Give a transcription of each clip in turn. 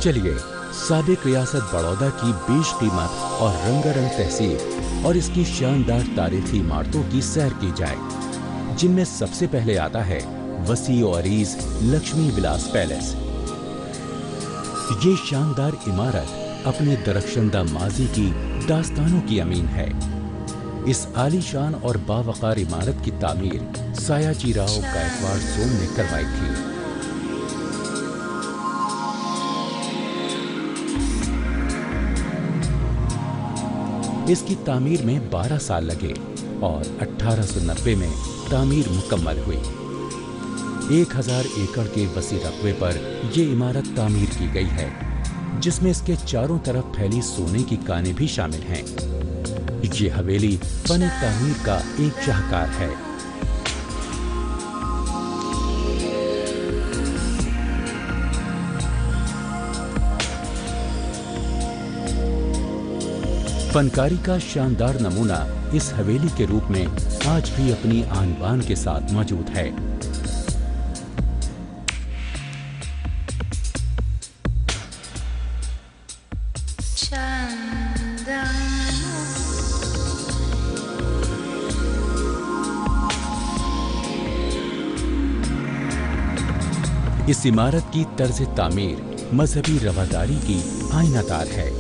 चलिए साबिक रियासत बड़ौदा की बेशकीमत और रंगारंग तहसीब और इसकी शानदार तारीखी इमारतों की सैर की जाए, जिनमें सबसे पहले आता है वसी और अरीज लक्ष्मी विलास पैलेस। ये शानदार इमारत अपने दरख्शंदा माजी की दास्तानों की अमीन है। इस आलीशान और बावकार इमारत की तामीर सायाजीराव गायकवाड़ सोम ने करवाई थी। इसकी तामीर में 12 साल लगे और 1890 में तामीर मुकम्मल हुई। 1000 एकड़ के वसी रकबे पर यह इमारत तामीर की गई है, जिसमें इसके चारों तरफ फैली सोने की कानें भी शामिल हैं। ये हवेली फन तामीर का एक शाहकार है। फनकारी का शानदार नमूना इस हवेली के रूप में आज भी अपनी आन बान के साथ मौजूद है। इस इमारत की तर्ज तामीर मजहबी रवादारी की आईनादार है।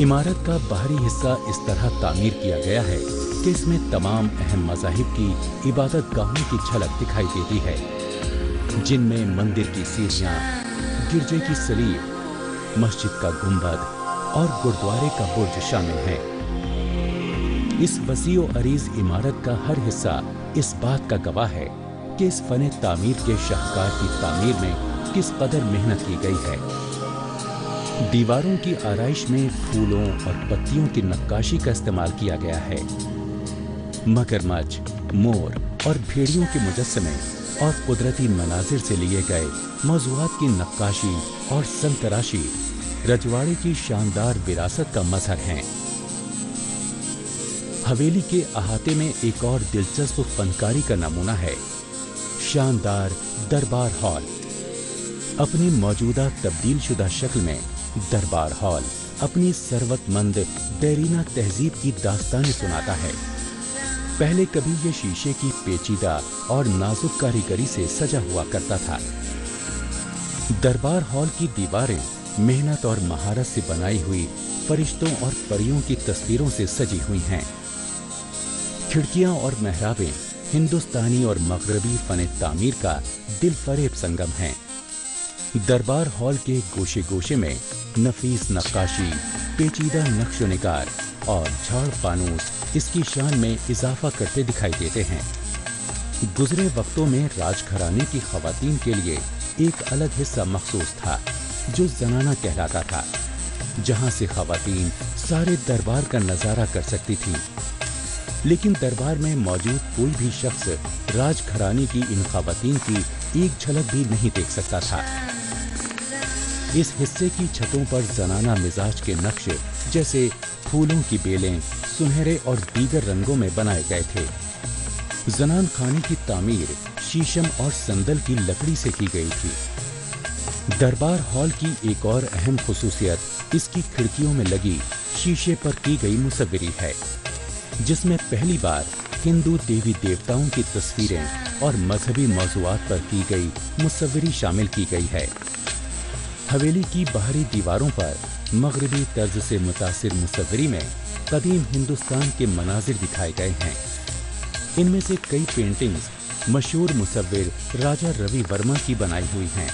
इमारत का बाहरी हिस्सा इस तरह तामीर किया गया है कि इसमें तमाम अहम मज़ाहिब की इबादत गाहों की झलक दिखाई देती है, जिनमें मंदिर की सीढ़ियाँ, गिरजे की सलीब, मस्जिद का गुंबद और गुरुद्वारे का बुर्ज शामिल हैं। इस वसी और अरीज इमारत का हर हिस्सा इस बात का गवाह है कि इस फन तामीर के शाहकार की तामीर में किस कदर मेहनत की गई है। दीवारों की आराइश में फूलों और पत्तियों की नक्काशी का इस्तेमाल किया गया है। मगरमच्छ, मोर और भेड़ियों के मुजस्समे और कुदरती मनाजिर से लिए गए मौज़ूआत की नक्काशी और संतराशी रजवाड़े की शानदार विरासत का मजहर हैं। हवेली के अहाते में एक और दिलचस्प फनकारी का नमूना है शानदार दरबार हॉल। अपनी मौजूदा तब्दील शुदा शक्ल में दरबार हॉल अपनी सरवतमंद देरीना तहजीब की दास्तानें सुनाता है। पहले कभी ये शीशे की पेचीदा और नाजुक कारीगरी से सजा हुआ करता था। दरबार हॉल की दीवारें मेहनत और महारत से बनाई हुई फरिश्तों और परियों की तस्वीरों से सजी हुई हैं। खिड़कियां और मेहराबें हिंदुस्तानी और मगरबी फन तामीर का दिलफरेब संगम हैं। दरबार हॉल के गोशे गोशे में नफीस नक्काशी, पेचीदा नक्श निगार और झाड़ फानूस इसकी शान में इजाफा करते दिखाई देते हैं। गुजरे वक्तों में राजघराने की खवातीन के लिए एक अलग हिस्सा मखसूस था जो जनाना कहलाता था, जहां से खवातीन सारे दरबार का नजारा कर सकती थीं। लेकिन दरबार में मौजूद कोई भी शख्स राजघराने की इन खवातीन की एक झलक भी नहीं देख सकता था। इस हिस्से की छतों पर जनाना मिजाज के नक्श जैसे फूलों की बेलें सुनहरे और दीगर रंगों में बनाए गए थे। जनान खाने की तामीर शीशम और संदल की लकड़ी से की गई थी। दरबार हॉल की एक और अहम खुसूसियत इसकी खिड़कियों में लगी शीशे पर की गई मुसव्विरी है, जिसमें पहली बार हिंदू देवी देवताओं की तस्वीरें और मजहबी मौज़ूआत पर की गई मुसव्विरी शामिल की गई है। हवेली की बाहरी दीवारों पर मगरबी तर्ज से मुतासिर मुसव्विरी में कदीम हिंदुस्तान के मनाजिर दिखाए गए हैं। इनमें से कई पेंटिंग्स मशहूर मुसव्विर राजा रवि वर्मा की बनाई हुई हैं।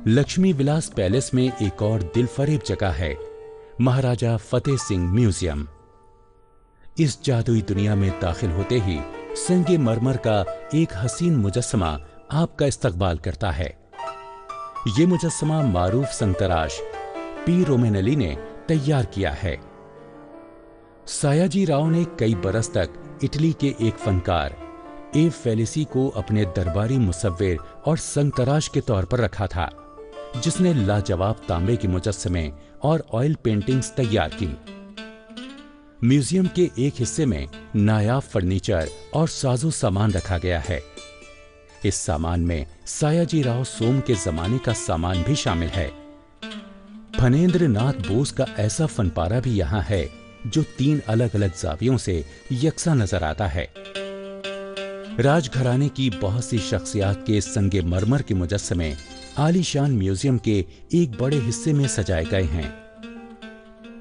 लक्ष्मी विलास पैलेस में एक और दिलफरेब जगह है, महाराजा फतेह सिंह म्यूजियम। इस जादुई दुनिया में दाखिल होते ही संगे मरमर का एक हसीन मुजस्समा आपका इस्तकबाल करता है। ये मुजस्समा मारूफ संतराश पी रोमेनली ने तैयार किया है। सायाजी राव ने कई बरस तक इटली के एक फनकार एव फेलिसी को अपने दरबारी मुसव्विर और संतराश के तौर पर रखा था। जिसने लाजवाब तांबे के मुजस्समे और ऑयल पेंटिंग्स तैयार की। म्यूजियम के एक हिस्से में नायाब फर्नीचर और साजो सामान रखा गया है। इस सामान में सायाजी राव सोम के जमाने का सामान भी शामिल है। फणेंद्र नाथ बोस का ऐसा फनपारा भी यहाँ है जो 3 अलग-अलग जावियों से यकसा नजर आता है। राजघराने की बहुत सी शख्सियात के संगे मरमर के मुजस्समे आलीशान म्यूजियम के एक बड़े हिस्से में सजाए गए हैं।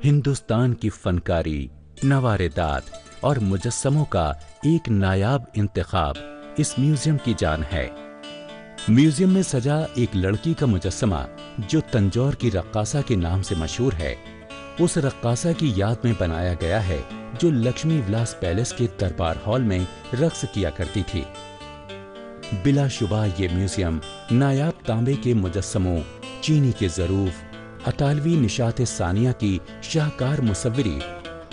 हिंदुस्तान की फनकारी, नवारेदात और मुजस्समों का एक नायाब इंतखाब इस म्यूजियम की जान है। म्यूजियम में सजा एक लड़की का मुजस्समा जो तंजौर की रक्कासा के नाम से मशहूर है, उस रक्कासा की याद में बनाया गया है जो लक्ष्मी विलास पैलेस के दरबार हॉल में रक्स किया करती थी। बिलाशुबा ये म्यूजियम नायाब तांबे के मुजस्समों, चीनी के ज़रूफ, अतालवी निशात सानिया की शाहकार मुसव्विरी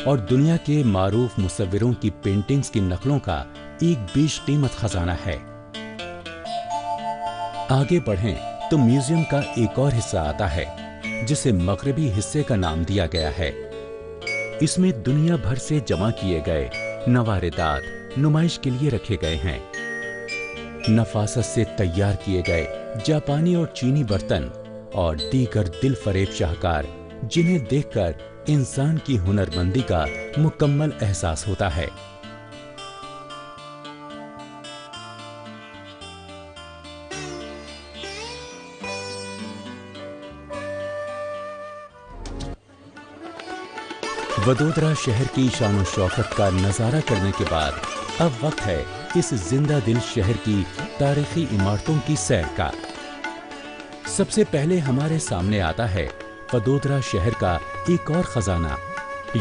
और दुनिया के मारूफ मुसव्विरों की पेंटिंग्स की नकलों का एक बेशकीमत खजाना है। आगे बढ़ें तो म्यूजियम का एक और हिस्सा आता है जिसे मगरबी हिस्से का नाम दिया गया है। इसमें दुनिया भर से जमा किए गए नवारेदात नुमाइश के लिए रखे गए हैं। नफासत से तैयार किए गए जापानी और चीनी बर्तन और दीगर दिल फरेब शाहकार जिन्हें देखकर इंसान की हुनरमंदी का मुकम्मल एहसास होता है। वडोदरा शहर की शान शौकत का नजारा करने के बाद अब वक्त है इस जिंदा दिल शहर की तारीखी इमारतों की सैर का। सबसे पहले हमारे सामने आता है वडोदरा शहर का एक और खजाना,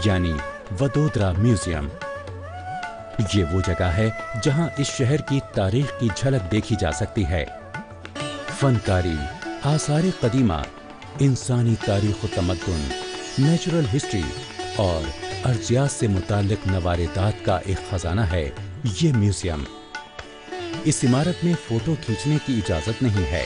यानी वडोदरा म्यूजियम। ये वो जगह है जहां इस शहर की तारीख की झलक देखी जा सकती है। फनकारी, आसार कदीमा, इंसानी तारीख व तमद्दुन, नेचुरल हिस्ट्री और अर्जियात से मुताल्लिक नवारेदात का एक खजाना है ये म्यूजियम। इस इमारत में फोटो खींचने की इजाजत नहीं है।